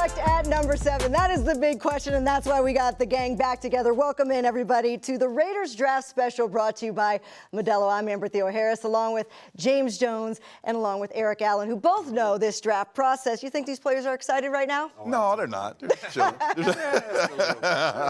select at number 7? That is the big question, and that's why we got the gang back together. Welcome in, everybody, to the Raiders Draft Special brought to you by Modelo. I'm Amber Theoharis, along with James Jones and along with Eric Allen, who both know this draft process. You think these players are excited right now? No, they're not. They're chilling.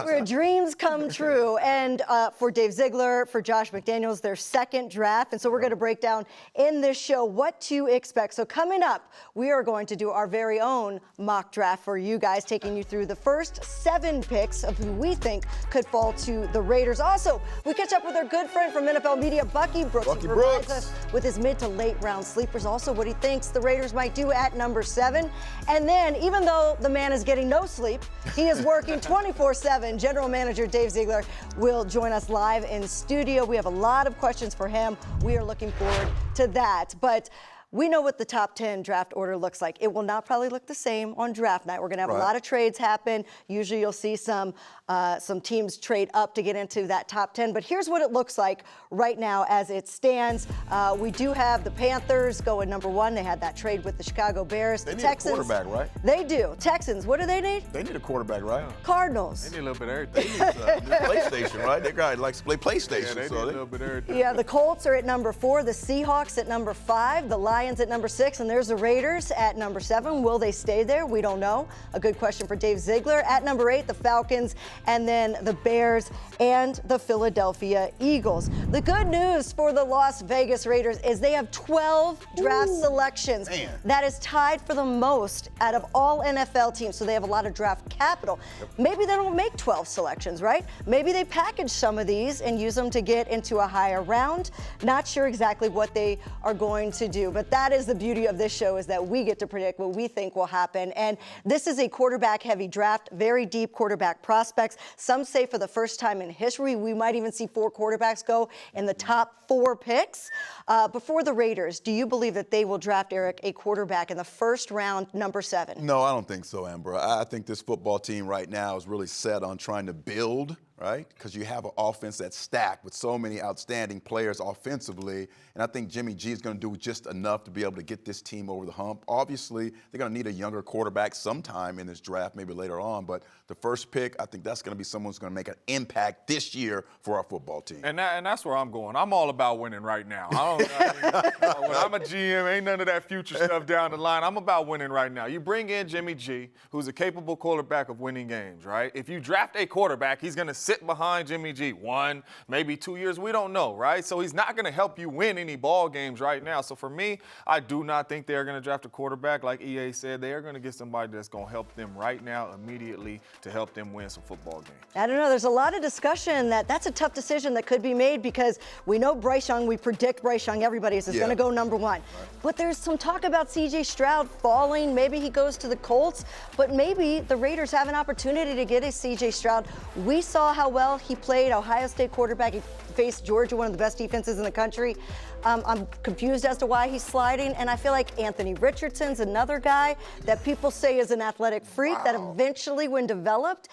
Where dreams come true. And for Dave Ziegler, for Josh McDaniels, their second draft. And so we're going to break down in this show what to expect. So coming up, we are going to do our very own mock draft for you guys, taking you through the first 7 picks of who we think could fall to the Raiders. Also, we catch up with our good friend from NFL Media, Bucky Brooks, who provides us with his mid to late round sleepers. Also, what he thinks the Raiders might do at number 7. And then, even though the man is getting no sleep, he is working 24/7. General Manager Dave Ziegler will join us live in studio. We have a lot of questions for him. We are looking forward to that. But we know what the top 10 draft order looks like. It will not probably look the same on draft night. We're going to have a lot of trades happen. Usually you'll see some teams trade up to get into that top 10. But here's what it looks like right now as it stands. We do have the Panthers going number 1. They had that trade with the Chicago Bears. They the need Texans, a quarterback, right? They do. Texans, what do they need? They need a quarterback, right? Cardinals. They need a little bit of everything. They need PlayStation, right? That guy likes to play PlayStation. Yeah, they need a little bit of everything. Yeah, the Colts are at number 4, the Seahawks at number 5, the Lions at number 6, and there's the Raiders at number 7. Will they stay there? We don't know. A good question for Dave Ziegler. At number 8, the Falcons, and then the Bears and the Philadelphia Eagles. The good news for the Las Vegas Raiders is they have 12 draft selections. Man. That is tied for the most out of all NFL teams, so they have a lot of draft capital. Maybe they don't make 12 selections, right? Maybe they package some of these and use them to get into a higher round. Not sure exactly what they are going to do, but that is the beauty of this show, is that we get to predict what we think will happen. And this is a quarterback-heavy draft, very deep quarterback prospects. Some say for the first time in history, we might even see 4 quarterbacks go in the top 4 picks. Before the Raiders, do you believe that they will draft, Eric, a quarterback in the first round, number 7? No, I don't think so, Amber. I think this football team right now is really set on trying to build, right? Because you have an offense that's stacked with so many outstanding players offensively, and I think Jimmy G is going to do just enough to be able to get this team over the hump. Obviously, they're going to need a younger quarterback sometime in this draft, maybe later on, but the first pick, I think that's going to be someone who's going to make an impact this year for our football team. And that's where I'm going. I'm all about winning right now. When I'm a GM, ain't none of that future stuff down the line. I'm about winning right now. You bring in Jimmy G, who's a capable quarterback of winning games, right? If you draft a quarterback, he's going to sit behind Jimmy G 1, maybe 2 years. We don't know, right? So he's not going to help you win any ball games right now. So for me, I do not think they're going to draft a quarterback. Like EA said, they are going to get somebody that's going to help them right now immediately to help them win some football games. I don't know. There's a lot of discussion that's a tough decision that could be made, because we know Bryce Young, we predict Bryce Young, everybody is going to go number 1. Right. But there's some talk about C.J. Stroud falling. Maybe he goes to the Colts, but maybe the Raiders have an opportunity to get a C.J. Stroud. We saw how well he played. Ohio State quarterback. He faced Georgia, one of the best defenses in the country. I'm confused as to why he's sliding, and I feel like Anthony Richardson's another guy that people say is an athletic freak that eventually, when developed,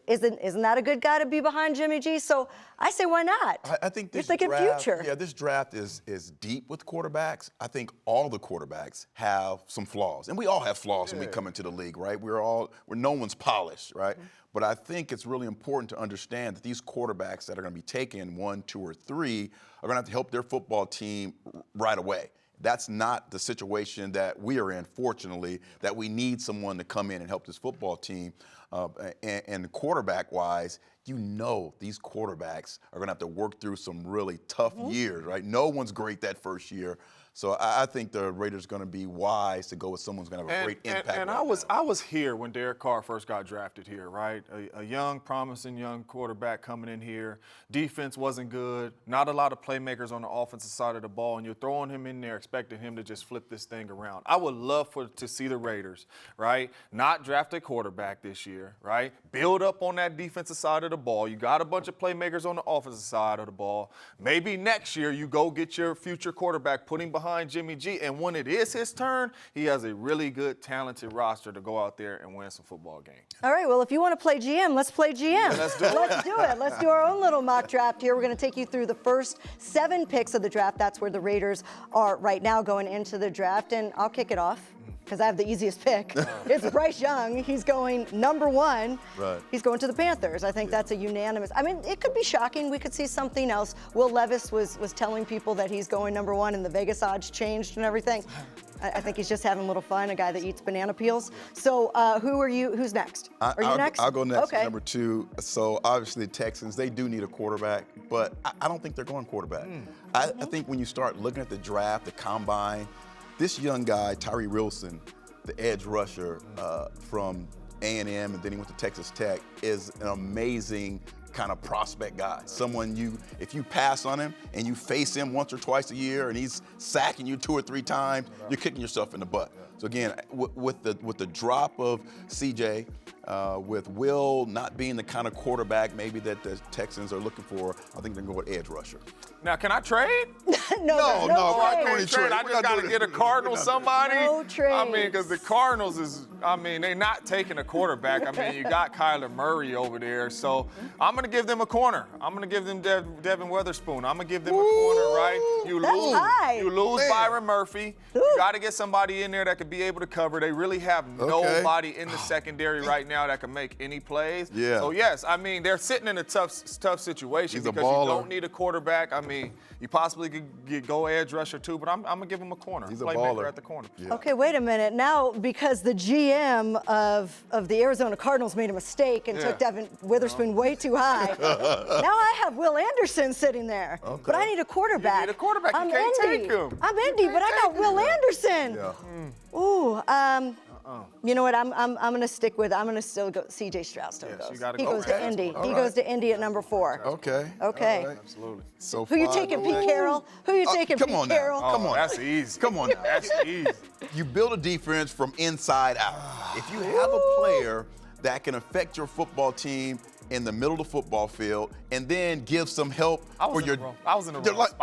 isn't that a good guy to be behind Jimmy G? So I say, why not? I think this You're thinking draft, future. Yeah, this draft is deep with quarterbacks. I think all the quarterbacks have some flaws, and we all have flaws when we come into the league, right? We're no one's polished, right? Mm-hmm. But I think it's really important to understand that these quarterbacks that are going to be taken 1, 2, or 3 are going to have to help their football team right away. That's not the situation that we are in, fortunately, that we need someone to come in and help this football team. And quarterback-wise, you know these quarterbacks are going to have to work through some really tough years, right? No one's great that first year. So I think the Raiders are going to be wise to go with someone who's going to have a great impact. And I was here when Derek Carr first got drafted here, right? A young, promising young quarterback coming in here. Defense wasn't good. Not a lot of playmakers on the offensive side of the ball, and you're throwing him in there expecting him to just flip this thing around. I would love to see the Raiders, right, not draft a quarterback this year, right? Build up on that defensive side of the ball. You got a bunch of playmakers on the offensive side of the ball. Maybe next year you go get your future quarterback, put him behind Jimmy G, and when it is his turn, he has a really good, talented roster to go out there and win some football games. All right, well, if you want to play GM, let's play GM. Yeah, let's do it. Let's do it. Let's do our own little mock draft here. We're going to take you through the first 7 picks of the draft. That's where the Raiders are right now going into the draft, and I'll kick it off. because I have the easiest pick. It's Bryce Young. He's going number 1. Right. He's going to the Panthers. I think that's a unanimous. I mean, it could be shocking. We could see something else. Will Levis was telling people that he's going number 1, and the Vegas odds changed and everything. I think he's just having a little fun, a guy that eats banana peels. So who's next? Are you next? I'll go next, Okay. number 2. So obviously the Texans, they do need a quarterback, but I don't think they're going quarterback. I think when you start looking at the draft, the combine, this young guy, Tyree Wilson, the edge rusher from A&M, and then he went to Texas Tech, is an amazing kind of prospect guy. Someone if you pass on him and you face him once or twice a year and he's sacking you 2 or 3 times, you're kicking yourself in the butt. So again, with the drop of CJ, with Will not being the kind of quarterback maybe that the Texans are looking for, I think they're going to go with edge rusher. Now, can I trade? No, no, I trade. can't trade. I just got to get a Cardinal somebody. No trade. I mean, because the Cardinals they're not taking a quarterback. I mean, you got Kyler Murray over there. So I'm going to give them a corner. I'm going to give them Devin Witherspoon. I'm going to give them a corner, right? You That's lose. high. You lose Man. Byron Murphy. You got to get somebody in there that could be able to cover. They really have nobody in the secondary right now that can make any plays. Yeah. So, yes, I mean, they're sitting in a tough situation He's a because you baller. don't need a quarterback. I mean, you possibly could go edge rusher too, but I'm going to give him a corner. He's a Playmaker baller. at the corner. Yeah. Okay, wait a minute. Now, because the GM of the Arizona Cardinals made a mistake and took Devin Witherspoon way too high, now I have Will Anderson sitting there. Okay. But I need a quarterback. You need a quarterback. You I'm can't Indy. take him. I'm Indy, but I got Will Anderson. Yeah. Ooh, you know what? I'm gonna stick with. I'm gonna still go. C.J. Stroud still Yes, you goes. gotta He go goes with to Indy. All He right. goes to Indy at number 4. Okay. Okay. All right. Absolutely. So Who you 5 taking, away. Pete Carroll? Who you taking, come Pete on now. Carroll? Come on. That's easy. Come on now. That's easy. You build a defense from inside out. If you have a player that can affect your football team in the middle of the football field and then give some help I was for in your the wrong- I was in the your wrong li-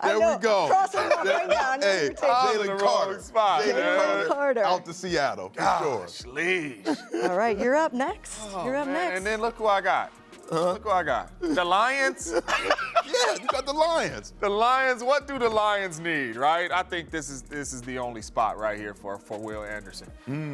There know. we go. Cross him up right now. I know Hey, you're taking- I was in the Jalen wrong Carter. spot, Jalen man. Carter. Out to Seattle, for sure. Sleeves. All right, you're up next. You're up next. And then look who I got. Look who I got. The Lions. Yeah, you got the Lions. The Lions, what do the Lions need, right? I think this is the only spot right here for Will Anderson,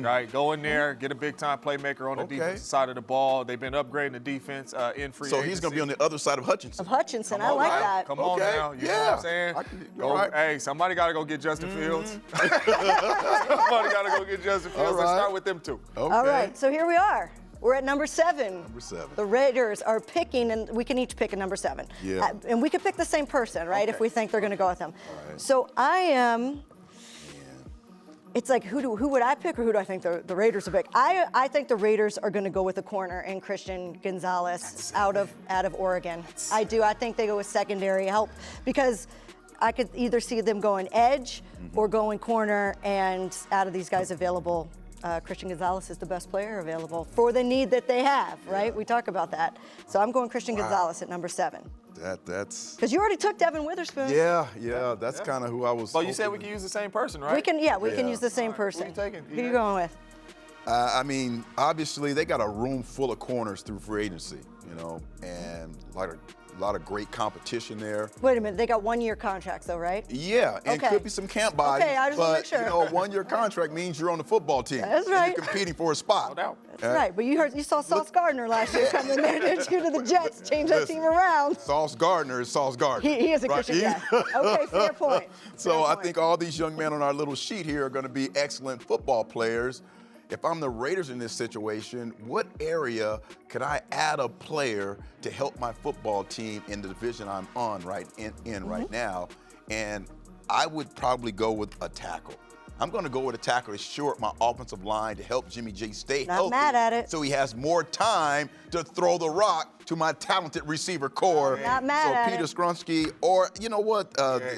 right? Go in there, get a big-time playmaker on the Okay. defensive side of the ball. They've been upgrading the defense in free So agency. he's going to be on the other side of Hutchinson. Of Hutchinson, I Come on, like right? that. Come on Okay, now, you know yeah. what I'm saying? I can- Go, all right. Hey, somebody got to go get Justin Fields. Somebody got to go get Justin Fields. Let's right. start with them two. Okay. All right, so here we are. We're at number 7. Number 7. The Raiders are picking, and we can each pick a number 7. Yeah. And we could pick the same person, right, if Okay. we think they're going to go with them. right. So I am. It's like, who would I pick, or who do I think the Raiders will pick? I think the Raiders are going to go with a corner in Christian Gonzalez out of Oregon. I do. I think they go with secondary help because I could either see them going edge or going corner, and out of these guys available, Christian Gonzalez is the best player available for the need that they have, right? We talk about that. So I'm going Christian Gonzalez at number 7. That's Because you already took Devin Witherspoon. yeah. That's kind of who I was. Well, you said we hoping. can use the same person, right? We can Yeah. use the same All right, person. who you taking? Who you going with? I mean, obviously they got a room full of corners through free agency, and a lot of great competition there. Wait a minute, they got 1-year contracts though, right? Yeah, and Okay. could be some camp bodies. Okay, I just wanna but make sure. a 1-year contract means you're on the football team. That's and right. You're competing for a spot. No doubt. That's right, but you saw Sauce Gardner last year come in there, didn't you, to the Jets, change that Listen, team around. Sauce Gardner is Sauce Gardner. He is a right? Christian guy. Okay, fair point. So Fair I point. think all these young men on our little sheet here are going to be excellent football players. If I'm the Raiders in this situation, what area could I add a player to help my football team in the division I'm on right now? And I would probably go with a tackle. I'm going to go with a tackle to shore up my offensive line to help Jimmy G stay Not healthy. mad at it. So he has more time to throw the rock to my talented receiver core. Not mad so at Peter it. Skronsky, or you know what?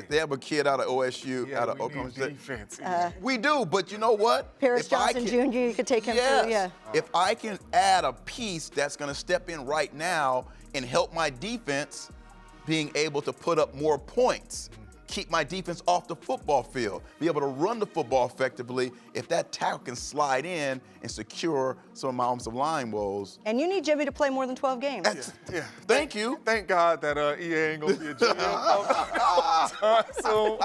They have a kid out of OSU, Yeah, out of we Oklahoma need State. defense. We do, but you know what? Paris If I Johnson can- Jr., you could take him Yes. through, yeah. If I can add a piece that's going to step in right now and help my defense being able to put up more points, keep my defense off the football field, be able to run the football effectively, if that tackle can slide in and secure some of my offensive line woes. And you need Jimmy to play more than 12 games. That's, Yeah. Thank you. Thank God that EA ain't gonna be a GM. soon.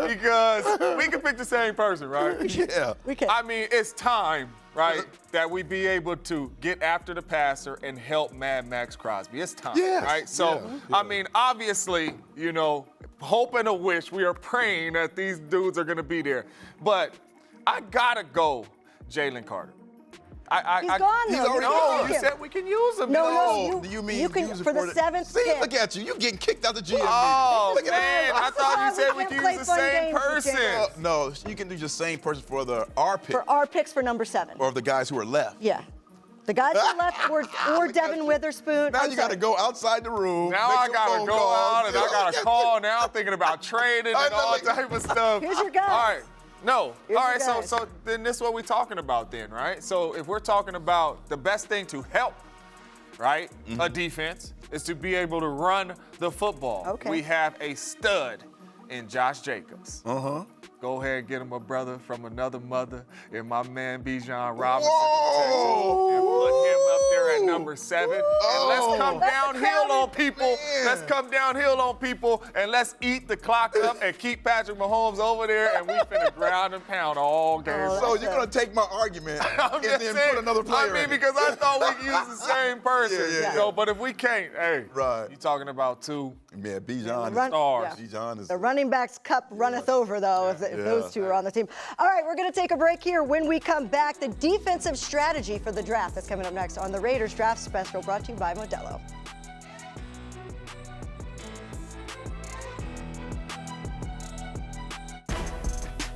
Because we can pick the same person, right? Yeah. We can. I mean, it's time, right, that we be able to get after the passer and help Mad Max Crosby. It's time, Yes, right? So, yeah. I mean, obviously, you know, hope and a wish, we are praying that these dudes are going to be there. But I got to go Jalen Carter. He's gone, though. He's already You're gone. You taking said we can use him. No, Do you mean you can use it for the seventh See, pick. look at you. You getting kicked out the GM Oh, meeting. Look man, at I that. thought you said we can't could play use the fun same games with person. Jacob. No, you can do the same person for our pick. For our picks for number 7. Or the guys who are left. Yeah. The guys who left or Devin Witherspoon. Now I'm you got to sorry. go outside the room. Now make I some gotta phone go calls. out and I gotta call. Now I'm thinking about trading I and know, all like- type of stuff. Here's your guys. All right. No. Here's all your right. guys. So then this is what we're talking about then, right? So if we're talking about the best thing to help, right, a defense is to be able to run the football. Okay. We have a stud in Josh Jacobs. Uh-huh. Go ahead and get him a brother from another mother and my man Bijan Robinson Whoa. and put him up there at number 7. And let's come That's a downhill on crowded people. man. Let's come downhill on people and let's eat the clock up and keep Patrick Mahomes over there and we finna ground and pound all game. Oh, So you're going to take my argument I'm and just then saying, put another player I mean, in it. because I thought we could use the same person. Yeah. You know, but if we can't, hey, Right. you talking about 2 Man, Bijan Run- stars. yeah. Bijan is. The running backs cup runneth over, though, if those two are on the team. All right, we're going to take a break here. When we come back, the defensive strategy for the draft that's coming up next on the Raiders Draft Special, brought to you by Modelo.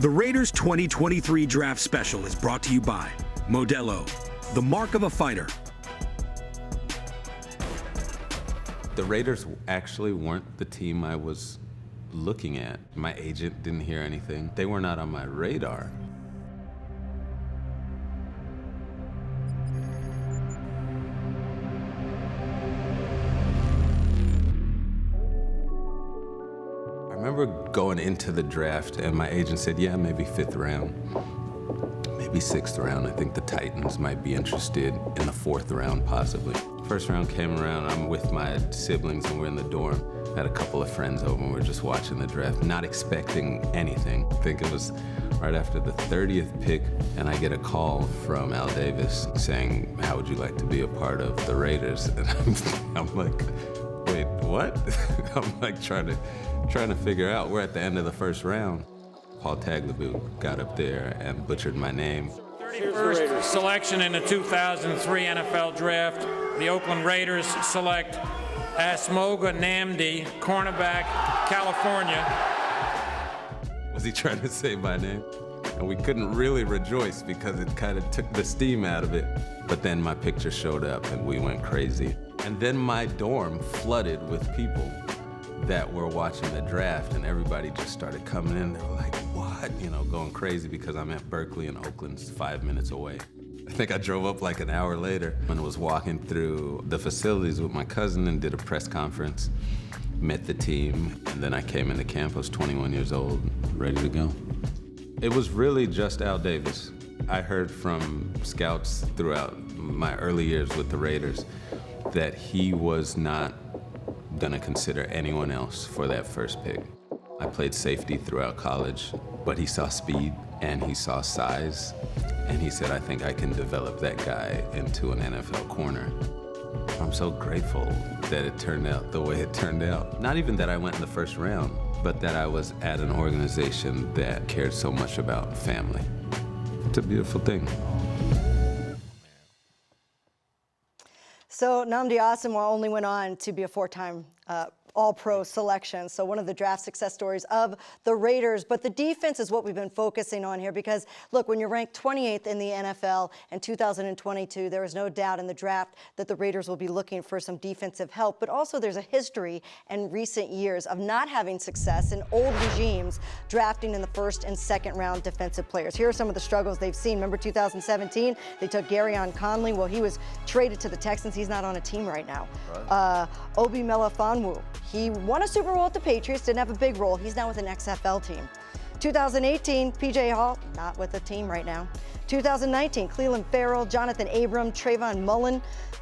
The Raiders 2023 Draft Special is brought to you by Modelo, the mark of a fighter. The Raiders actually weren't the team I was looking at. My agent didn't hear anything. They were not on my radar. I remember going into the draft and my agent said, yeah, maybe 5th round, maybe 6th round. I think the Titans might be interested in the 4th round, possibly. First round came around, I'm with my siblings and we're in the dorm. I had a couple of friends over and we're just watching the draft, not expecting anything. I think it was right after the 30th pick and I get a call from Al Davis saying, how would you like to be a part of the Raiders? And I'm like, wait, what? I'm like trying to figure out. We're at the end of the first round. Paul Tagliabue got up there and butchered my name. 31st selection in the 2003 NFL Draft, the Oakland Raiders select Asmoga Namdi, cornerback, California. Was he trying to say my name? And we couldn't really rejoice because it kind of took the steam out of it. But then my picture showed up and we went crazy. And then my dorm flooded with people that were watching the draft and everybody just started coming in. They were like, what? You know, going crazy because I'm at Berkeley and Oakland's 5 minutes away. I think I drove up like an hour later and was walking through the facilities with my cousin and did a press conference, met the team, and then I came into camp. I was 21 years old, ready to go. It was really just Al Davis. I heard from scouts throughout my early years with the Raiders that he was not gonna consider anyone else for that first pick. I played safety throughout college, but he saw speed and he saw size, and he said, I think I can develop that guy into an NFL corner. I'm so grateful that it turned out the way it turned out. Not even that I went in the first round, but that I was at an organization that cared so much about family. It's a beautiful thing. So Nnamdi Asomugha only went on to be a 4-time All-Pro selection. So one of the draft success stories of the Raiders. But the defense is what we've been focusing on here because, look, when you're ranked 28th in the NFL in 2022, there is no doubt in the draft that the Raiders will be looking for some defensive help. But also there's a history in recent years of not having success in old regimes drafting in the 1st and 2nd round defensive players. Here are some of the struggles they've seen. Remember 2017? They took Garyon Conley. Well, he was traded to the Texans. He's not on a team right now. Right. Obi Melifonwu. He won a Super Bowl with the Patriots, didn't have a big role. He's now with an XFL team. 2018, PJ Hall, not with the team right now. 2019, Cleveland Farrell, Jonathan Abram, Trayvon Mullen.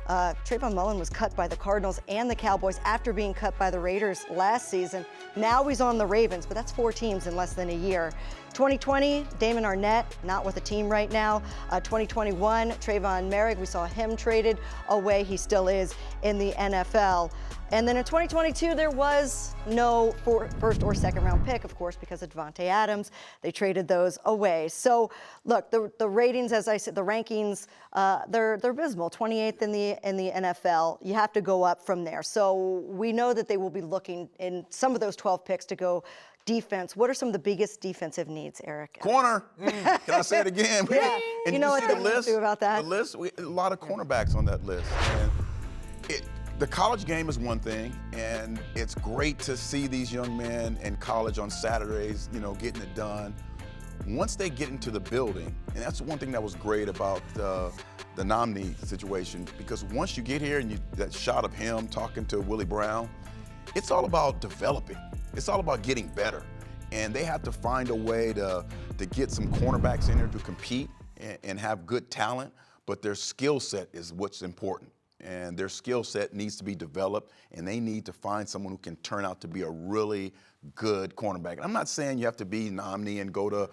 Trayvon Mullen was cut by the Cardinals and the Cowboys after being cut by the Raiders last season. Now he's on the Ravens, but that's 4 teams in less than a year. 2020, Damon Arnett, not with a team right now. 2021, Trayvon Merrick, we saw him traded away. He still is in the NFL. And then in 2022, there was no first or second round pick, of course, because of Devontae Adams. They traded those away. So, look, the ratings, as I said, the rankings, they're abysmal. 28th in the NFL. You have to go up from there. So we know that they will be looking in some of those 12 picks to go defense. What are some of the biggest defensive needs, Eric? Corner. Can I say it again? Yeah. And You know what see they need to do about that? The list, a lot of cornerbacks on that list. And the college game is one thing, and it's great to see these young men in college on Saturdays, getting it done. Once they get into the building, and that's one thing that was great about the Nomney situation, because once you get here and that shot of him talking to Willie Brown, it's all about developing. It's all about getting better. And they have to find a way to get some cornerbacks in there to compete and have good talent, but their skill set is what's important. And their skill set needs to be developed, and they need to find someone who can turn out to be a really good cornerback. And I'm not saying you have to be Nomney and go to,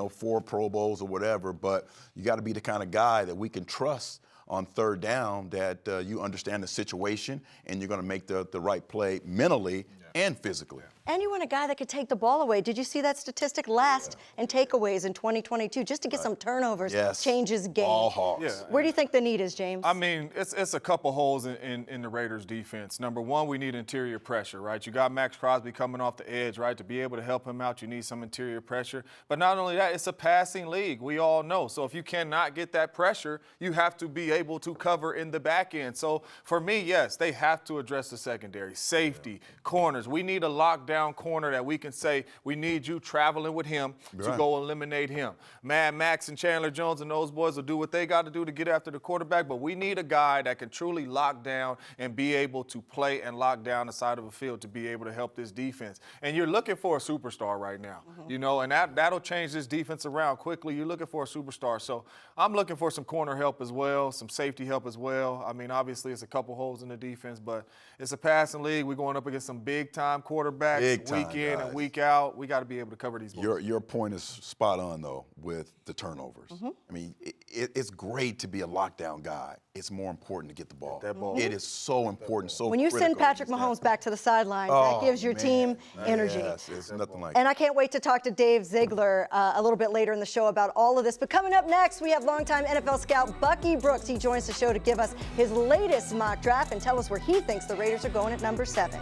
4 Pro Bowls or whatever, but you got to be the kind of guy that we can trust on third down, that you understand the situation and you're going to make the right play mentally and physically. And you want a guy that could take the ball away. Did you see that statistic last in takeaways in 2022? Just to get some turnovers, changes game. Ball hawks. Yeah. Where do you think the need is, James? I mean, it's a couple holes in the Raiders defense. Number one, we need interior pressure, right? You got Max Crosby coming off the edge, right? To be able to help him out, you need some interior pressure. But not only that, it's a passing league. We all know. So if you cannot get that pressure, you have to be able to cover in the back end. So for me, yes, they have to address the secondary. Safety, corners. We need a lockdown corner that we can say, we need you traveling with him to go eliminate him. Mad Max and Chandler Jones and those boys will do what they got to do to get after the quarterback, but we need a guy that can truly lock down and be able to play and lock down the side of the field to be able to help this defense. And you're looking for a superstar right now, and that'll change this defense around quickly. You're looking for a superstar. So I'm looking for some corner help as well, some safety help as well. I mean, obviously it's a couple holes in the defense, but it's a passing league. We're going up against some big-time quarterbacks week in and week out. We got to be able to cover these balls. Your point is spot on, though, with the turnovers. I mean, it's great to be a lockdown guy. It's more important to get the ball. That ball. It is so important, so when you send Patrick Mahomes back to the sidelines, that gives your team energy. Yes, it's nothing like And I can't wait to talk to Dave Ziegler a little bit later in the show about all of this. But coming up next, we have longtime NFL scout Bucky Brooks. He joins the show to give us his latest mock draft and tell us where he thinks the Raiders are going at number 7.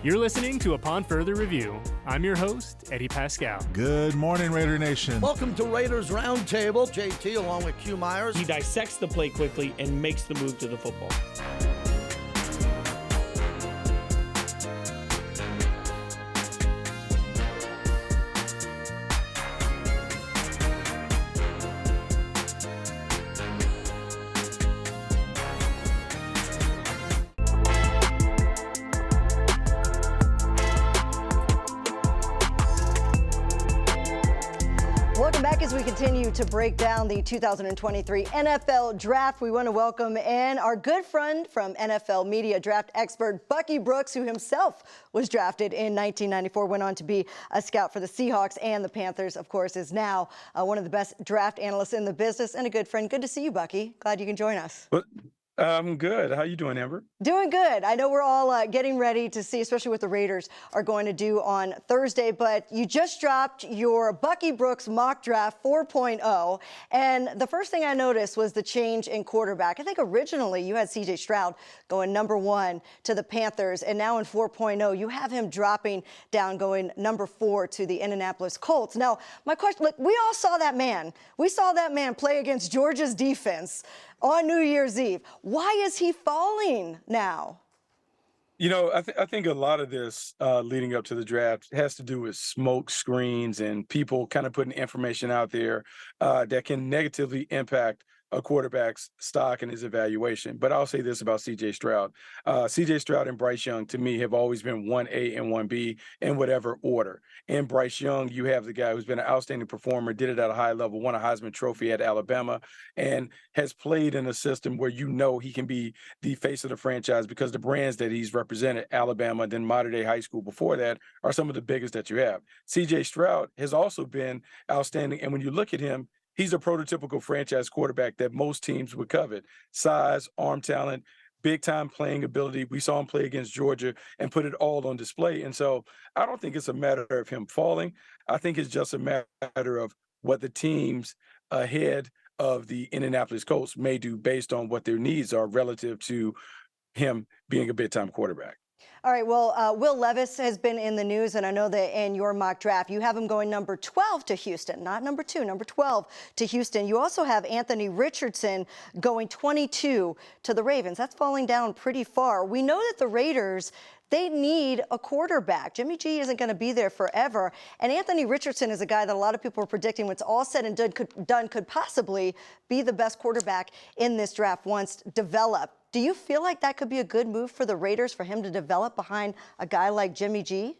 You're listening to Upon Further Review. I'm your host, Eddie Pascal. Good morning, Raider Nation. Welcome to Raiders Roundtable. JT along with Q Myers. He dissects the play quickly and makes the move to the football. Welcome back as we continue to break down the 2023 NFL Draft. We want to welcome in our good friend from NFL media draft expert Bucky Brooks, who himself was drafted in 1994, went on to be a scout for the Seahawks and the Panthers, of course, is now one of the best draft analysts in the business and a good friend. Good to see you, Bucky. Glad you can join us. I'm good. How you doing, Amber? Doing good. I know we're all getting ready to see, especially what the Raiders are going to do on Thursday, but you just dropped your Bucky Brooks mock draft 4.0, and the first thing I noticed was the change in quarterback. I think originally you had C.J. Stroud going number 1 to the Panthers, and now in 4.0 you have him dropping down, going number 4 to the Indianapolis Colts. Now, my question, look, we all saw that man. We saw that man play against Georgia's defense on New Year's Eve. Why is he falling now? You know, I think a lot of this leading up to the draft has to do with smoke screens and people kind of putting information out there that can negatively impact a quarterback's stock and his evaluation. But I'll say this about C.J. Stroud. C.J. Stroud and Bryce Young, to me, have always been 1A and 1B in whatever order. In Bryce Young, you have the guy who's been an outstanding performer, did it at a high level, won a Heisman Trophy at Alabama, and has played in a system where you know he can be the face of the franchise because the brands that he's represented, Alabama, then modern day high school before that, are some of the biggest that you have. C.J. Stroud has also been outstanding. And when you look at him, he's a prototypical franchise quarterback that most teams would covet. Size, arm talent, big time playing ability. We saw him play against Georgia and put it all on display. And so I don't think it's a matter of him falling. I think it's just a matter of what the teams ahead of the Indianapolis Colts may do based on what their needs are relative to him being a big time quarterback. All right, well, Will Levis has been in the news, and I know that in your mock draft, you have him going number 12 to Houston, not number 2, number 12 to Houston. You also have Anthony Richardson going 22 to the Ravens. That's falling down pretty far. We know that the Raiders, they need a quarterback. Jimmy G isn't going to be there forever. And Anthony Richardson is a guy that a lot of people are predicting, when it's all said and done, could possibly be the best quarterback in this draft once developed. Do you feel like that could be a good move for the Raiders, for him to develop behind a guy like Jimmy G?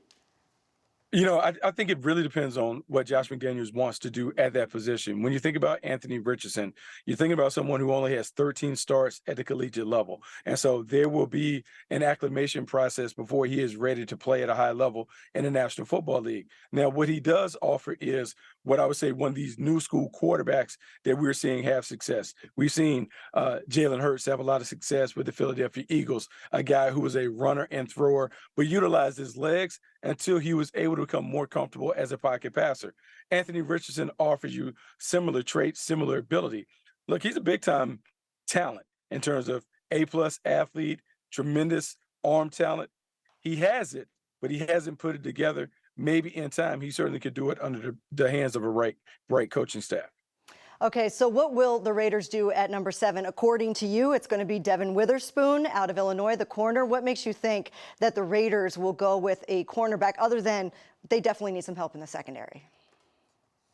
You know, I think it really depends on what Josh McDaniels wants to do at that position. When you think about Anthony Richardson, you're thinking about someone who only has 13 starts at the collegiate level. And so there will be an acclimation process before he is ready to play at a high level in the National Football League. Now, what he does offer is what I would say one of these new school quarterbacks that we're seeing have success. We've seen Jalen Hurts have a lot of success with the Philadelphia Eagles, a guy who was a runner and thrower, but utilized his legs until he was able to become more comfortable as a pocket passer. Anthony Richardson offers you similar traits, similar ability. Look, he's a big-time talent in terms of A-plus athlete, tremendous arm talent. He has it, but he hasn't put it together. Maybe in time, he certainly could do it under the hands of a right coaching staff. Okay, so what will the Raiders do at number 7? According to you, it's going to be Devin Witherspoon out of Illinois, the corner. What makes you think that the Raiders will go with a cornerback, other than they definitely need some help in the secondary?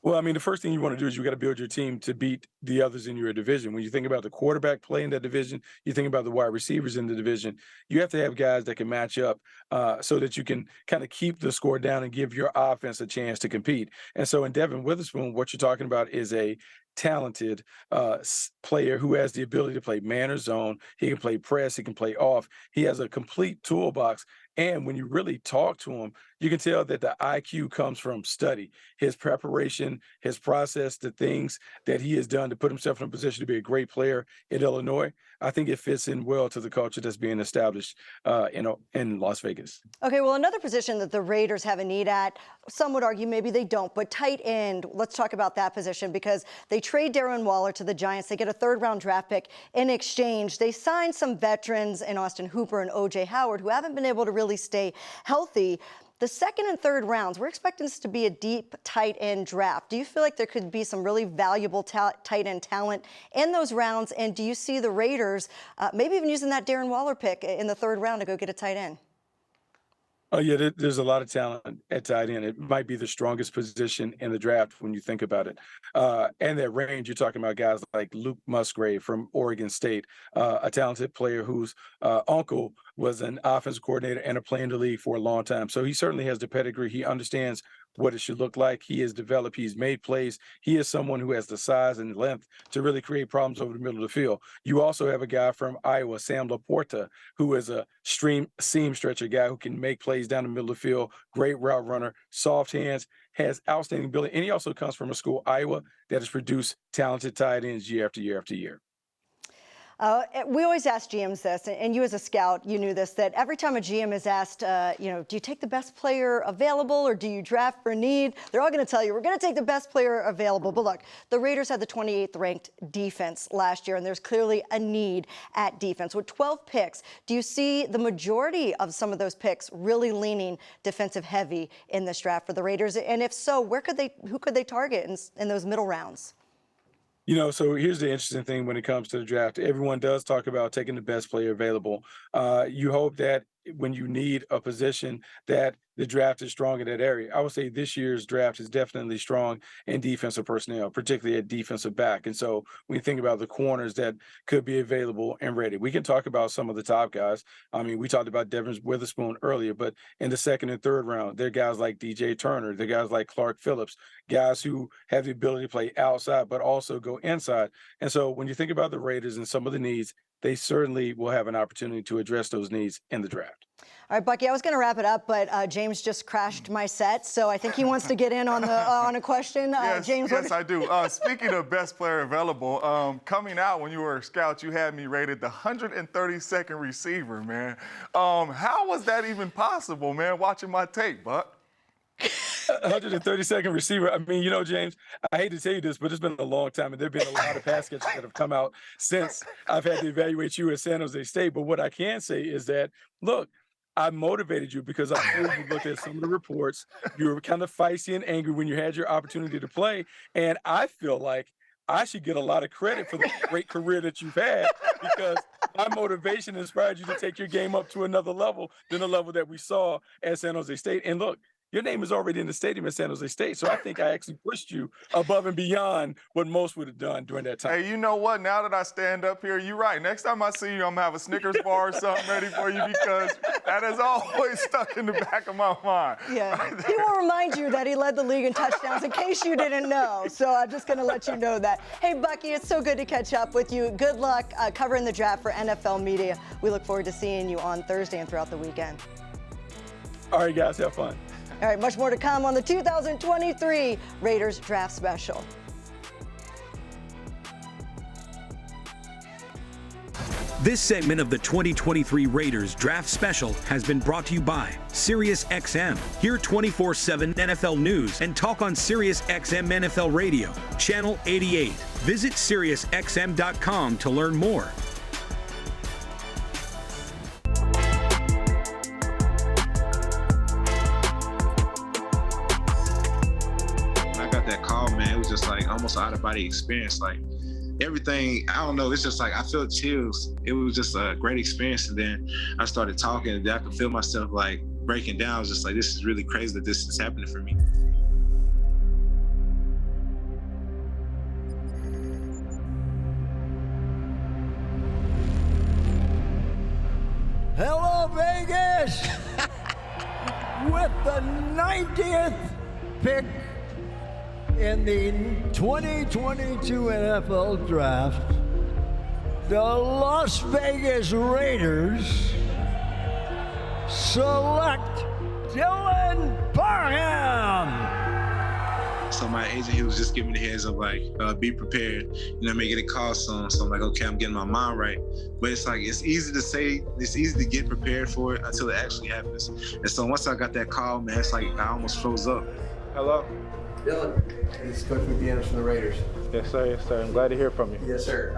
Well, I mean, the first thing you want to do is you got to build your team to beat the others in your division. When you think about the quarterback play in that division, you think about the wide receivers in the division, you have to have guys that can match up so that you can kind of keep the score down and give your offense a chance to compete. And so in Devin Witherspoon, what you're talking about is a talented player who has the ability to play man or zone. He can play press. He can play off. He has a complete toolbox. And when you really talk to him, you can tell that the IQ comes from study, his preparation, his process, the things that he has done to put himself in a position to be a great player in Illinois. I think it fits in well to the culture that's being established in Las Vegas. Okay, well, another position that the Raiders have a need at, some would argue maybe they don't, but tight end, let's talk about that position, because they trade Darren Waller to the Giants. They get a 3rd-round draft pick in exchange. They signed some veterans in Austin Hooper and O.J. Howard who haven't been able to really stay healthy. The 2nd and 3rd rounds, we're expecting this to be a deep tight end draft. Do you feel like there could be some really valuable tight end talent in those rounds? And do you see the Raiders maybe even using that Darren Waller pick in the 3rd round to go get a tight end? Oh, yeah, there's a lot of talent at tight end. It might be the strongest position in the draft when you think about it. And that range, you're talking about guys like Luke Musgrave from Oregon State, a talented player whose uncle was an offensive coordinator and a player in the league for a long time. So he certainly has the pedigree. He understands what it should look like. He has developed, he's made plays. He is someone who has the size and length to really create problems over the middle of the field. You also have a guy from Iowa, Sam Laporta, who is a seam stretcher guy who can make plays down the middle of the field, great route runner, soft hands, has outstanding ability. And he also comes from a school, Iowa, that has produced talented tight ends year after year after year. We always ask GMs this, and you as a scout, you knew this, that every time a GM is asked, do you take the best player available or do you draft for need? They're all going to tell you, we're going to take the best player available. But look, the Raiders had the 28th ranked defense last year, and there's clearly a need at defense. With 12 picks, do you see the majority of some of those picks really leaning defensive heavy in this draft for the Raiders? And if so, who could they target in those middle rounds? You know, so here's the interesting thing when it comes to the draft. Everyone does talk about taking the best player available. You hope that when you need a position that the draft is strong in that area. I would say this year's draft is definitely strong in defensive personnel, particularly at defensive back. And so when you think about the corners that could be available and ready, we can talk about some of the top guys. I mean, we talked about Devin Witherspoon earlier, but in the second and third round, there are guys like DJ Turner, there are guys like Clark Phillips, guys who have the ability to play outside, but also go inside. And so when you think about the Raiders and some of the needs, they certainly will have an opportunity to address those needs in the draft. All right, Bucky, I was going to wrap it up, but James just crashed my set, so I think he wants to get in on the on a question. Yes, James, yes, I do. Speaking of best player available, coming out when you were a scout, you had me rated the 132nd receiver, man. How was that even possible, man, watching my tape, Buck? 132nd receiver. I mean, you know, James, I hate to tell you this, but it's been a long time, and there have been a lot of pass catchers that have come out since I've had to evaluate you at San Jose State. But what I can say is that, look, I motivated you because I heard you looked at some of the reports. You were kind of feisty and angry when you had your opportunity to play, and I feel like I should get a lot of credit for the great career that you've had because my motivation inspired you to take your game up to another level than the level that we saw at San Jose State. And look, your name is already in the stadium at San Jose State, so I think I actually pushed you above and beyond what most would have done during that time. Hey, you know what? Now that I stand up here, you're right. Next time I see you, I'm going to have a Snickers bar or something ready for you because that has always stuck in the back of my mind. Yeah, he will remind you that he led the league in touchdowns in case you didn't know, so I'm just going to let you know that. Hey, Bucky, it's so good to catch up with you. Good luck covering the draft for NFL Media. We look forward to seeing you on Thursday and throughout the weekend. All right, guys, have fun. All right, much more to come on the 2023 Raiders Draft Special. This segment of the 2023 Raiders Draft Special has been brought to you by SiriusXM. Hear 24/7 NFL news and talk on SiriusXM NFL Radio, Channel 88. Visit SiriusXM.com to learn more. Just like almost out of body experience, like everything, I don't know, it's just like I felt chills. It was just a great experience. And then I started talking and I could feel myself like breaking down. I was just like, this is really crazy that this is happening for me. Hello, Vegas! With the 90th pick in the 2022 NFL Draft, the Las Vegas Raiders select Dylan Parham. So my agent, he was just giving me the heads up, like, be prepared. You know, I may get a call soon. So I'm like, okay, I'm getting my mind right. But it's like, it's easy to say, it's easy to get prepared for it until it actually happens. And so once I got that call, man, it's like I almost froze up. Hello? Dylan, this is Coach McDaniels from the Raiders. Yes, sir. Yes, sir. I'm glad to hear from you. Yes, sir.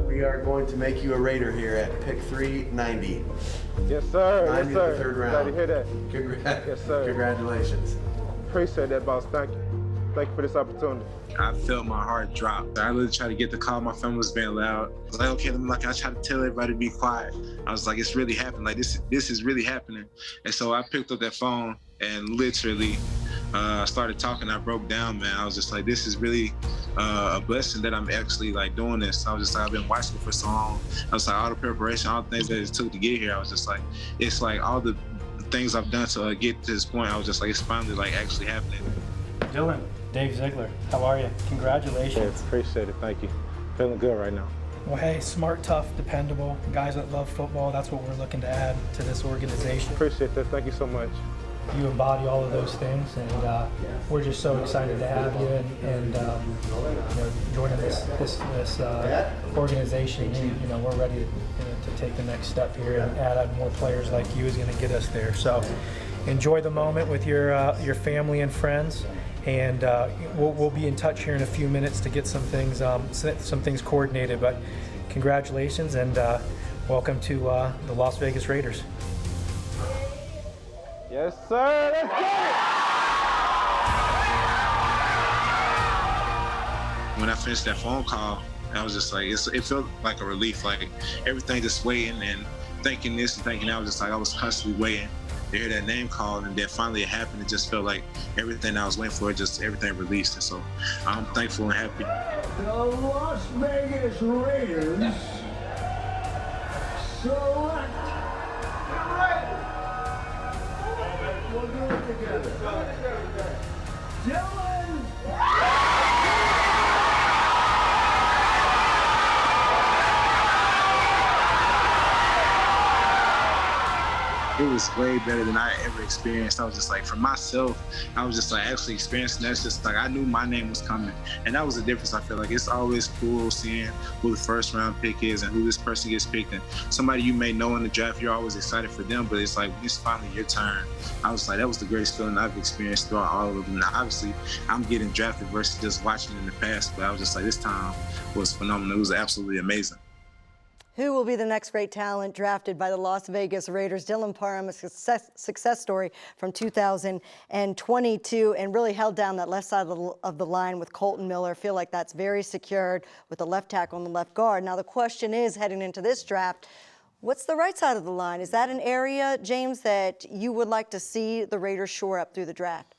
We are going to make you a Raider here at pick 390. Yes, sir. 90 yes, sir. The third round. Glad to hear that. Yes, sir. Congratulations. Appreciate that, boss. Thank you. Thank you for this opportunity. I felt my heart drop. I really tried to get the call. My family was being loud. I was like, okay, I tried to tell everybody to be quiet. I was like, it's really happening. Like, this is really happening. And so I picked up that phone and literally started talking. I broke down, man. I was just like, this is really a blessing that I'm actually like doing this. I was just like, I've been watching for so long. I was like, all the preparation, all the things that it took to get here. I was just like, it's like all the things I've done to get to this point. I was just like, it's finally like actually happening. Dylan, Dave Ziegler, how are you? Congratulations. Yes, appreciate it. Thank you. Feeling good right now. Well, hey, smart, tough, dependable, guys that love football. That's what we're looking to add to this organization. Appreciate that. Thank you so much. You embody all of those things, and we're just so excited to have you and joining this organization. And, we're ready to take the next step here, and add more players like you is going to get us there. So enjoy the moment with your family and friends. And we'll be in touch here in a few minutes to get some things coordinated. But congratulations and welcome to the Las Vegas Raiders. Yes, sir. Let's go! When I finished that phone call, I was just like, it felt like a relief. Like everything just waiting, and thinking this and thinking that. I was just like, I was constantly waiting to hear that name called, and then finally it happened. It just felt like everything I was waiting for, everything released. And so I'm thankful and happy. The Las Vegas Raiders select. We'll do it together. Dylan. It was way better than I ever experienced. I was just like, for myself, I was just like actually experiencing that. It's just like I knew my name was coming. And that was the difference. I feel like it's always cool seeing who the first round pick is and who this person gets picked. And somebody you may know in the draft, you're always excited for them, but it's like, when it's finally your turn, I was like, that was the greatest feeling I've experienced throughout all of them. Now, obviously, I'm getting drafted versus just watching in the past, but I was just like, this time was phenomenal. It was absolutely amazing. Who will be the next great talent drafted by the Las Vegas Raiders? Dylan Parham, a success story from 2022, and really held down that left side of the line with Colton Miller. Feel like that's very secured with the left tackle and the left guard. Now the question is, heading into this draft, what's the right side of the line? Is that an area, James, that you would like to see the Raiders shore up through the draft?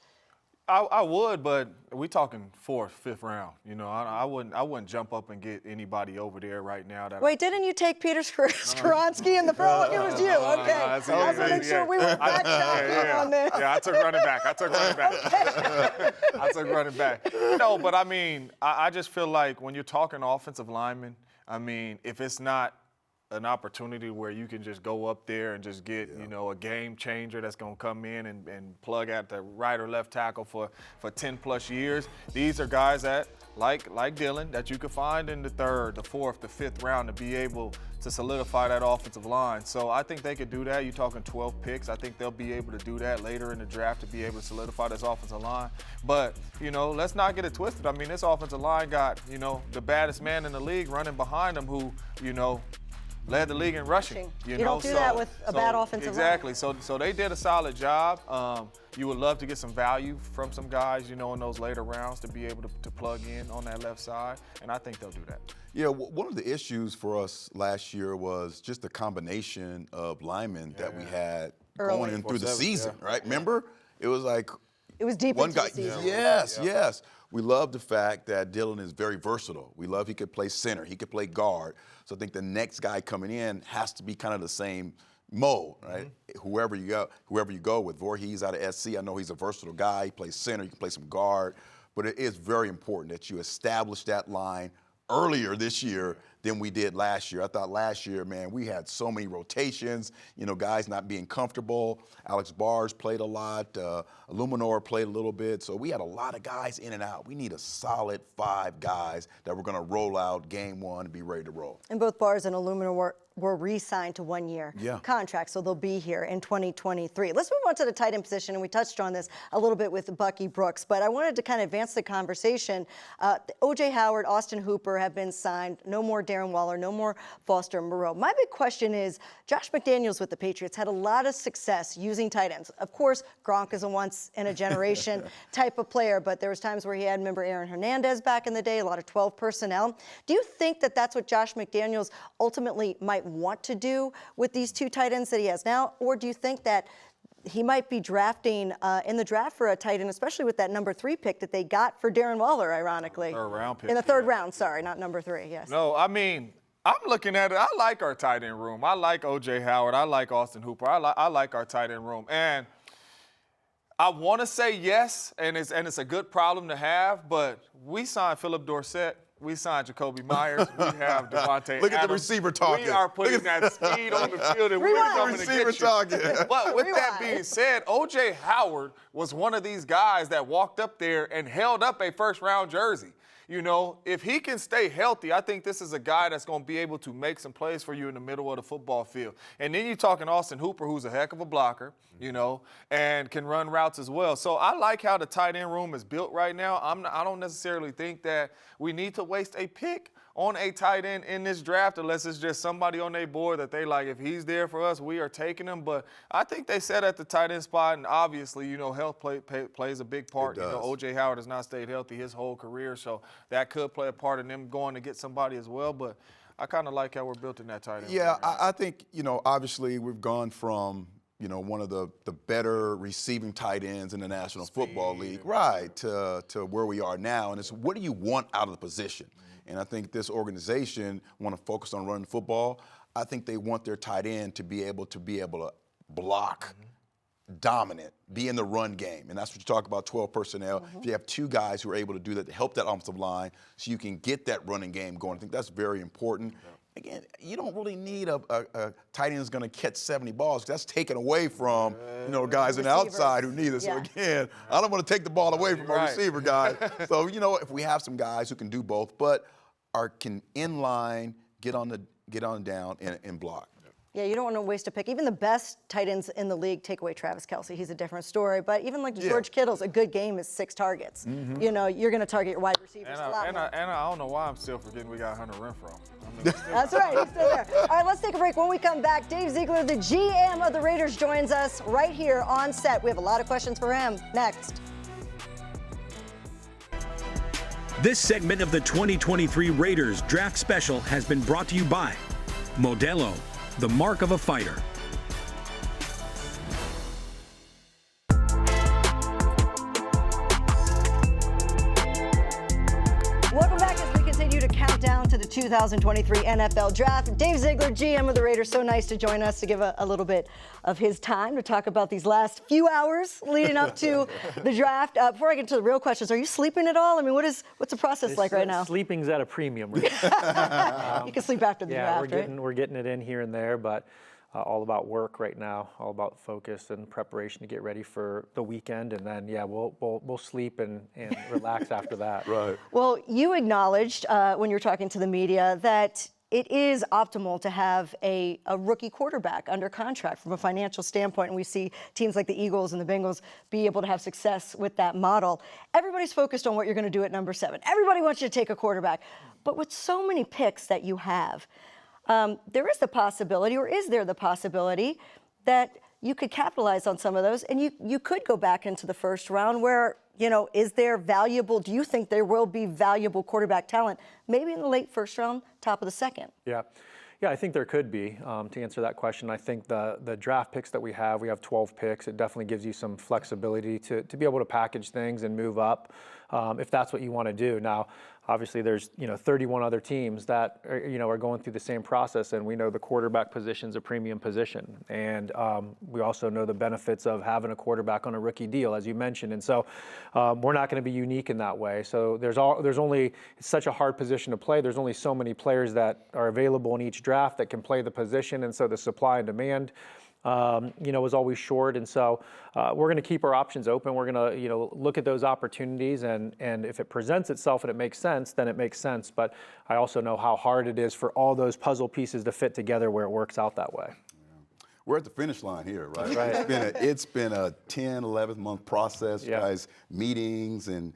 I would, but we talking 4th, 5th round. You know, I wouldn't jump up and get anybody over there right now. Wait, didn't you take Peter Skoronski in the first? It was you. Okay. I was making sure we were backtracking on this. Yeah, I took running back. I took running back. No, but I mean, I just feel like when you're talking offensive linemen, I mean, if it's not an opportunity where you can just go up there and just get, you know, a game changer that's going to come in and plug at the right or left tackle for 10 plus years. These are guys that, like Dylan, that you could find in the 3rd, the 4th, the 5th round to be able to solidify that offensive line. So I think they could do that. You're talking 12 picks. I think they'll be able to do that later in the draft to be able to solidify this offensive line. But, you know, let's not get it twisted. I mean, this offensive line got, you know, the baddest man in the league running behind them who, you know, led the league in rushing. You know? Don't do that with a bad offensive line. Exactly. So they did a solid job. You would love to get some value from some guys, you know, in those later rounds to be able to plug in on that left side, and I think they'll do that. Yeah, one of the issues for us last year was just the combination of linemen that we had going in through the season, right? Remember? It was like it was deep one into guy. the season. Yes. We love the fact that Dylan is very versatile. We love he could play center, he could play guard. So I think the next guy coming in has to be kind of the same mold, right? Whoever you go with. Voorhees out of SC, I know he's a versatile guy. He plays center, he can play some guard. But it is very important that you establish that line earlier this year than we did last year. I thought last year, man, we had so many rotations, you know, guys not being comfortable. Alex Bars played a lot. Illuminor played a little bit. So we had a lot of guys in and out. We need a solid 5 guys that we're going to roll out game 1 and be ready to roll. And both Bars and Illuminor were re-signed to 1-year contracts, so they'll be here in 2023. Let's move on to the tight end position, and we touched on this a little bit with Bucky Brooks, but I wanted to kind of advance the conversation. O.J. Howard, Austin Hooper have been signed. No more Darren Waller, no more Foster Moreau. My big question is, Josh McDaniels with the Patriots had a lot of success using tight ends. Of course, Gronk is a once-in-a-generation type of player, but there was times where he had, remember Aaron Hernandez back in the day, a lot of 12 personnel. Do you think that that's what Josh McDaniels ultimately might want to do with these 2 tight ends that he has now, or do you think that he might be drafting in the draft for a tight end, especially with that number 3 pick that they got for Darren Waller, ironically? 3rd round pick. In the 3rd round, sorry, not number 3, yes. No, I mean, I'm looking at it. I like our tight end room. I like O.J. Howard. I like Austin Hooper. I like our tight end room. And I want to say yes, and it's a good problem to have, but we signed Philip Dorsett. We signed Jacoby Myers. We have Devontae Look Adams. at the receiver talking. We are putting that speed on the field, and we're coming to get you. But with that being said, O.J. Howard was one of these guys that walked up there and held up a first-round jersey. You know, if he can stay healthy, I think this is a guy that's going to be able to make some plays for you in the middle of the football field. And then you're talking Austin Hooper, who's a heck of a blocker, you know, and can run routes as well. So I like how the tight end room is built right now. I don't necessarily think that we need to waste a pick on a tight end in this draft unless it's just somebody on their board that they like. If he's there for us, we are taking him. But I think they set at the tight end spot, and obviously, you know, health plays a big part. You know, O.J. Howard has not stayed healthy his whole career, so that could play a part in them going to get somebody as well. But I kind of like how we're built in that tight end. Yeah, I think, obviously we've gone from, one of the better receiving tight ends in the National Football League, right, to where we are now. And it's what do you want out of the position? And I think this organization want to focus on running football. I think they want their tight end to be able to block, dominant, be in the run game. And that's what you talk about, 12 personnel. If you have two guys who are able to do that to help that offensive line so you can get that running game going, I think that's very important. Again, you don't really need a tight end that's going to catch 70 balls. That's taken away from, guys on the outside who need it. So again, I don't want to take the ball away from our receiver guys. So, if we have some guys who can do both, but can inline, get on down and block. Yeah, you don't want to waste a pick. Even the best tight ends in the league take away Travis Kelce. He's a different story. But even like George Kittle's, a good game is 6 targets. You're going to target your wide receivers a lot more. And I don't know why I'm still forgetting we got Hunter Renfrow. That's right, he's still there. All right, let's take a break. When we come back, Dave Ziegler, the GM of the Raiders, joins us right here on set. We have a lot of questions for him. Next. This segment of the 2023 Raiders Draft Special has been brought to you by Modelo, the mark of a fighter. Welcome back as we continue to count down to the 2023 NFL Draft. Dave Ziegler, GM of the Raiders, so nice to join us to give a little bit of his time to talk about these last few hours leading up to the draft. Before I get to the real questions, are you sleeping at all? I mean, what's the process like right now? Sleeping's at a premium. Right? You can sleep after the draft, we're getting it in here and there, but all about work right now, all about focus and preparation to get ready for the weekend, and then we'll sleep and relax after that. Right. Well, you acknowledged when you were talking to the media that it is optimal to have a rookie quarterback under contract from a financial standpoint, and we see teams like the Eagles and the Bengals be able to have success with that model. Everybody's focused on what you're going to do at number 7. Everybody wants you to take a quarterback, but with so many picks that you have, there is the possibility, or is there the possibility, that you could capitalize on some of those and you could go back into the first round where, is there do you think there will be valuable quarterback talent, maybe in the late first round, top of the second? Yeah, I think there could be. To answer that question, I think the draft picks that we have 12 picks. It definitely gives you some flexibility to be able to package things and move up if that's what you want to do. Now, obviously, there's 31 other teams that are going through the same process, and we know the quarterback position's a premium position, and we also know the benefits of having a quarterback on a rookie deal, as you mentioned, and so we're not going to be unique in that way. So it's such a hard position to play. There's only so many players that are available in each draft that can play the position, and so the supply and demand is always short, and so we're going to keep our options open. We're going to look at those opportunities, and if it presents itself and it makes sense, then it makes sense. But I also know how hard it is for all those puzzle pieces to fit together where it works out that way. We're at the finish line here, right? It's been a 10, 11 month process, guys, meetings and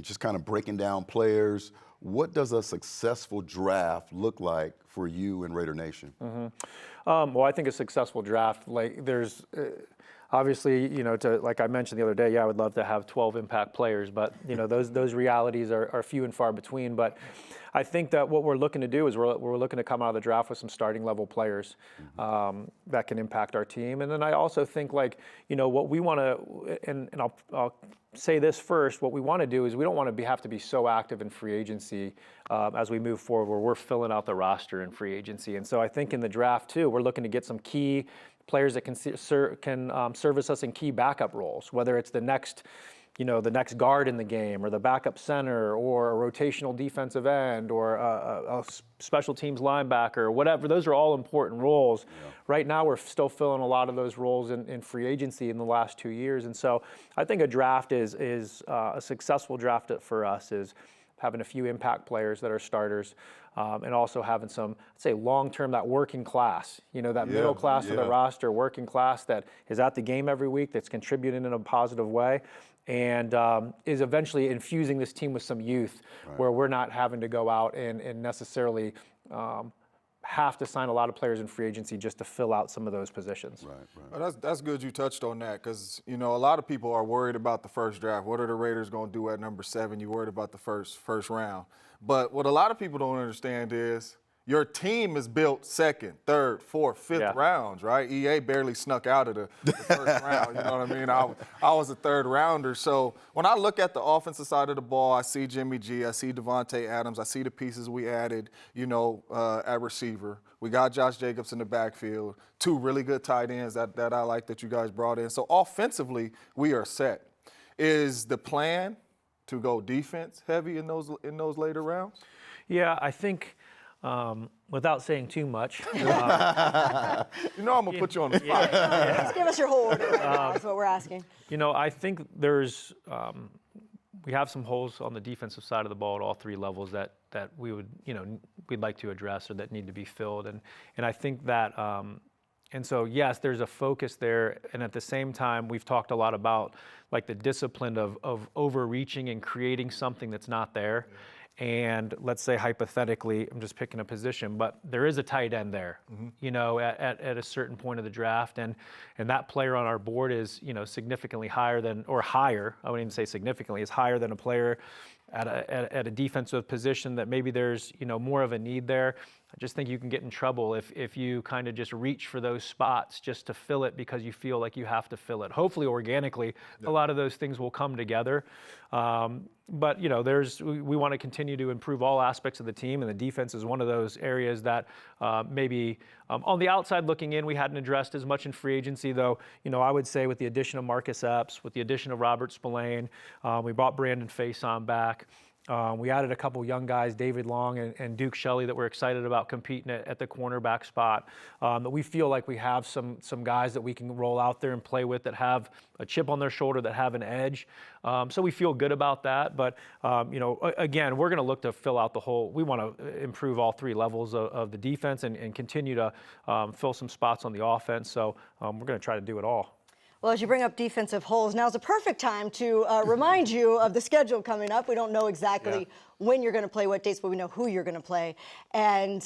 just kind of breaking down players. What does a successful draft look like for you and Raider Nation? Well, I think a successful draft, there's obviously, like I mentioned the other day, I would love to have 12 impact players, but those realities are few and far between. But I think that what we're looking to do is we're looking to come out of the draft with some starting level players that can impact our team. And then I also think what we want to, and I'll say this first, what we want to do is we don't want to have to be so active in free agency as we move forward where we're filling out the roster in free agency. And so I think in the draft too, we're looking to get some key players that can service us in key backup roles, whether it's the next guard in the game, or the backup center, or a rotational defensive end, or a special teams linebacker, or whatever. Those are all important roles. Yeah. Right now, we're still filling a lot of those roles in free agency in the last 2 years. And so I think a draft is a successful draft for us is having a few impact players that are starters, and also having some, I'd say, long-term, that working class, that middle class of the roster, working class that is at the game every week, that's contributing in a positive way, and is eventually infusing this team with some youth, where we're not having to go out and necessarily have to sign a lot of players in free agency just to fill out some of those positions. Right. Well, that's good you touched on that, because a lot of people are worried about the first draft. What are the Raiders going to do at number 7? You're worried about the first round. But what a lot of people don't understand is your team is built second, third, fourth, fifth rounds, right? EA barely snuck out of the first round, you know what I mean? I was a third rounder. So when I look at the offensive side of the ball, I see Jimmy G, I see Devontae Adams, I see the pieces we added, at receiver. We got Josh Jacobs in the backfield, 2 really good tight ends that I like that you guys brought in. So offensively, we are set. Is the plan to go defense heavy in those later rounds? Yeah, I think without saying too much. I'm going to put you on the spot. Just give us your whole order right now, is what we're asking. I think there's we have some holes on the defensive side of the ball at all 3 levels that we would, we'd like to address or that need to be filled. And I think that, and so, yes, there's a focus there. And at the same time, we've talked a lot about like the discipline of overreaching and creating something that's not there. And let's say hypothetically, I'm just picking a position, but there is a tight end there, at a certain point of the draft. And that player on our board is, significantly higher than, or higher, I wouldn't even say significantly, is higher than a player at a defensive position that maybe there's, more of a need there. I just think you can get in trouble if you kind of just reach for those spots just to fill it because you feel like you have to fill it. Hopefully, organically, a lot of those things will come together. But we want to continue to improve all aspects of the team, and the defense is one of those areas that maybe on the outside looking in, we hadn't addressed as much in free agency, though. I would say with the addition of Marcus Epps, with the addition of Robert Spillane, we brought Brandon Faison back. We added a couple young guys, David Long and Duke Shelley, that we're excited about competing at the cornerback spot. That we feel like we have some guys that we can roll out there and play with that have a chip on their shoulder, that have an edge. So we feel good about that. But, again, we're going to look to fill out the whole. We want to improve all 3 levels of the defense and continue to fill some spots on the offense. So we're going to try to do it all. Well, as you bring up defensive holes, now's the perfect time to remind you of the schedule coming up. We don't know exactly when you're going to play, what dates, but we know who you're going to play. And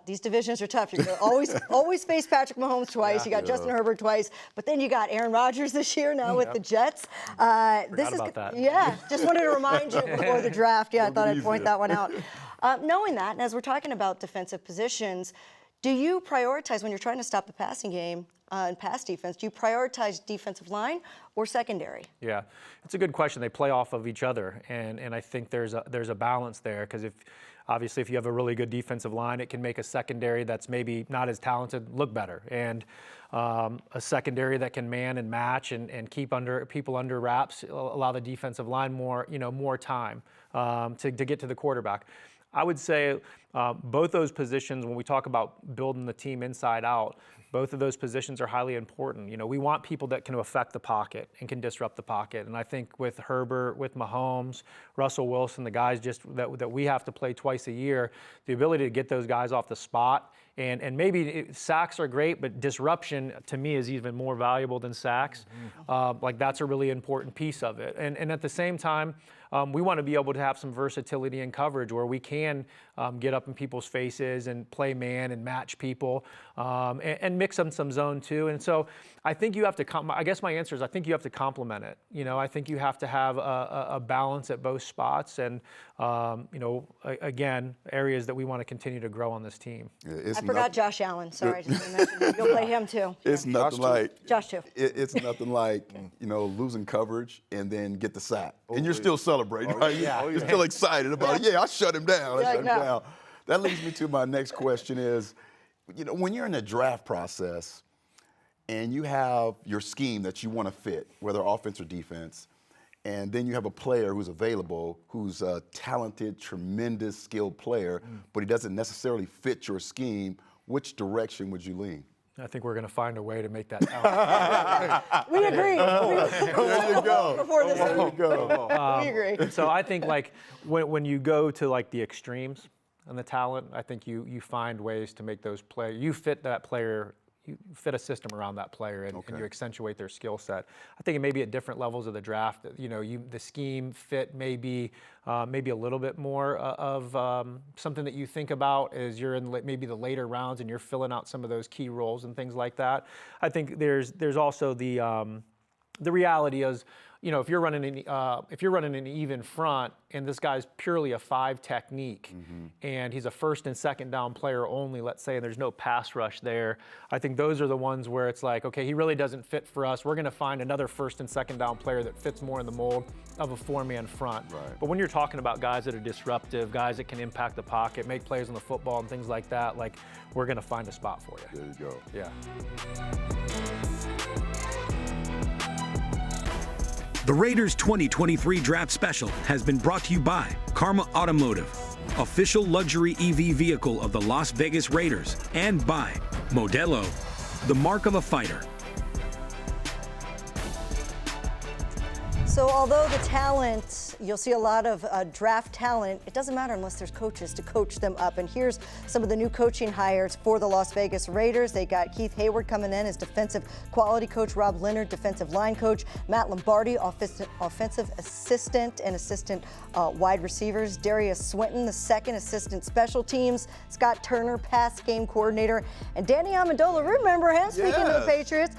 these divisions are tough. You're going to always face Patrick Mahomes twice. You got Justin Herbert twice, but then you got Aaron Rodgers this year now with the Jets. Forgot about that. Yeah, just wanted to remind you before the draft. Yeah, I thought I'd point that one out. Knowing that, and as we're talking about defensive positions, do you prioritize when you're trying to stop the passing game and pass defense? Do you prioritize defensive line or secondary? Yeah, it's a good question. They play off of each other, and I think there's a balance there because if you have a really good defensive line, it can make a secondary that's maybe not as talented look better, and a secondary that can man and match and keep people under wraps, allow the defensive line more time to get to the quarterback. I would say both those positions, when we talk about building the team inside out, both of those positions are highly important. We want people that can affect the pocket and can disrupt the pocket. And I think with Herbert, with Mahomes, Russell Wilson, the guys that we have to play twice a year, the ability to get those guys off the spot. And maybe sacks are great, but disruption to me is even more valuable than sacks. That's a really important piece of it. And at the same time, we want to be able to have some versatility in coverage where we can get up in people's faces and play man and match people and mix them some zone too. And so I think you have to, I guess my answer is I think you have to complement it. I think you have to have a balance at both spots and, again, areas that we want to continue to grow on this team. I forgot Josh Allen. Sorry, I just didn't mention him. You'll play him too. It's nothing like Josh too. It's nothing like losing coverage and then get the sack, and you're still celebrating, right? You're still excited about it. Yeah, I shut him down. That leads me to my next question: is when you're in the draft process and you have your scheme that you want to fit, whether offense or defense, and then you have a player who's available, who's a talented, tremendous, skilled player, but he doesn't necessarily fit your scheme, which direction would you lean? I think we're going to find a way to make that happen. We agree. There you go. Before this, there you go. We agree. So I think when you go to the extremes and the talent, I think you find ways to make those players. You fit that player. You fit a system around that player and you accentuate their skill set. I think it may be at different levels of the draft. The scheme fit may be a little bit more of something that you think about as you're in maybe the later rounds and you're filling out some of those key roles and things like that. I think there's also the the reality is, if you're running an even front and this guy's purely a 5 technique and he's a first and second down player only, let's say, and there's no pass rush there, I think those are the ones where it's like, okay, he really doesn't fit for us. We're going to find another first and second down player that fits more in the mold of a 4-man front. Right. But when you're talking about guys that are disruptive, guys that can impact the pocket, make plays on the football and things like that, like, we're going to find a spot for you. There you go. Yeah. The Raiders 2023 Draft Special has been brought to you by Karma Automotive, official luxury EV vehicle of the Las Vegas Raiders, and by Modelo, the mark of a fighter. So although the talent, you'll see a lot of draft talent, it doesn't matter unless there's coaches to coach them up. And here's some of the new coaching hires for the Las Vegas Raiders. They got Keith Hayward coming in as defensive quality coach, Rob Leonard, defensive line coach, Matt Lombardi, offensive assistant and assistant wide receivers, Darius Swinton, the second assistant special teams, Scott Turner, pass game coordinator, and Danny Amendola, remember him, speaking to the Patriots,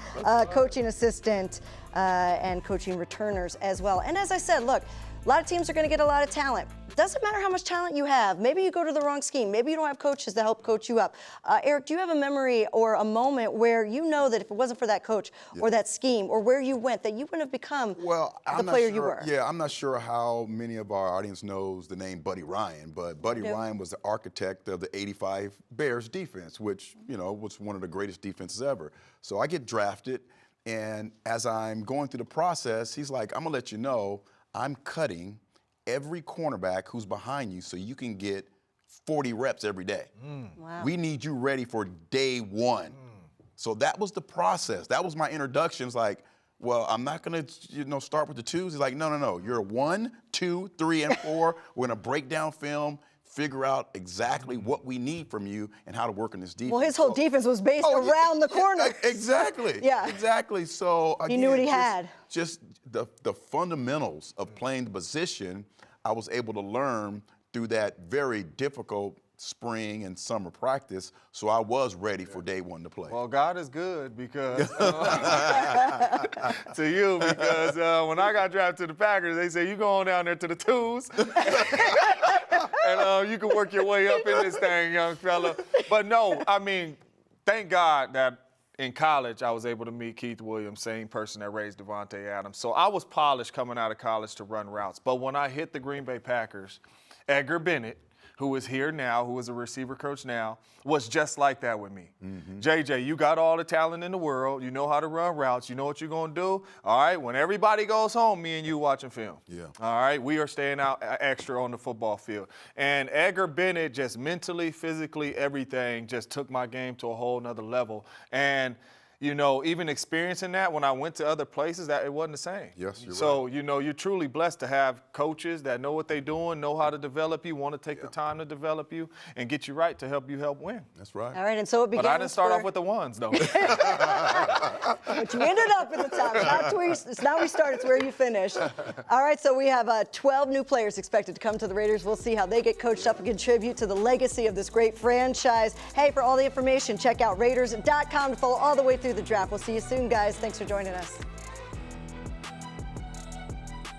coaching assistant and coaching returners as well. And as I said, look, a lot of teams are going to get a lot of talent. Doesn't matter how much talent you have. Maybe you go to the wrong scheme. Maybe you don't have coaches to help coach you up. Eric, do you have a memory or a moment where you know that if it wasn't for that coach or that scheme or where you went, that you wouldn't have become the player you were? Yeah, I'm not sure how many of our audience knows the name Buddy Ryan, but Buddy Ryan was the architect of the '85 Bears defense, which, was one of the greatest defenses ever. So I get drafted, and as I'm going through the process, he's like, I'm going to let you know I'm cutting every cornerback who's behind you so you can get 40 reps every day. Wow. We need you ready for day one. So that was the process. That was my introduction. It's like, well, I'm not going to start with the twos. He's like, no. You're 1, 2, 3, and 4. We're going to break down film, figure out exactly what we need from you and how to work in this defense. Well, his whole defense was based around the corner. Exactly. Yeah. Exactly. So again, he knew what he had. Just the fundamentals of playing the position, I was able to learn through that very difficult spring and summer practice, so I was ready for day one to play. Well, God is good because to you, because when I got drafted to the Packers, they said, you go on down there to the twos, and you can work your way up in this thing, young fella. But no, I mean, thank God that in college, I was able to meet Keith Williams, same person that raised Devontae Adams. So I was polished coming out of college to run routes. But when I hit the Green Bay Packers, Edgar Bennett, who is here now, who is a receiver coach now, was just like that with me. JJ, you got all the talent in the world. You know how to run routes. You know what you're going to do. All right, when everybody goes home, me and you watching film. Yeah. All right, we are staying out extra on the football field. And Edgar Bennett just mentally, physically, everything just took my game to a whole nother level. And even experiencing that when I went to other places, that it wasn't the same. Yes, you're right. So, you're truly blessed to have coaches that know what they're doing, know how to develop you, want to take the time to develop you, and get you right to help you win. That's right. All right, and so it begins. But I didn't start off with the ones, though. But you ended up in the top. It's not where you start, it's where you finish. All right, so we have 12 new players expected to come to the Raiders. We'll see how they get coached up and contribute to the legacy of this great franchise. Hey, for all the information, check out Raiders.com to follow all the way through the draft. We'll see you soon, guys. Thanks for joining us.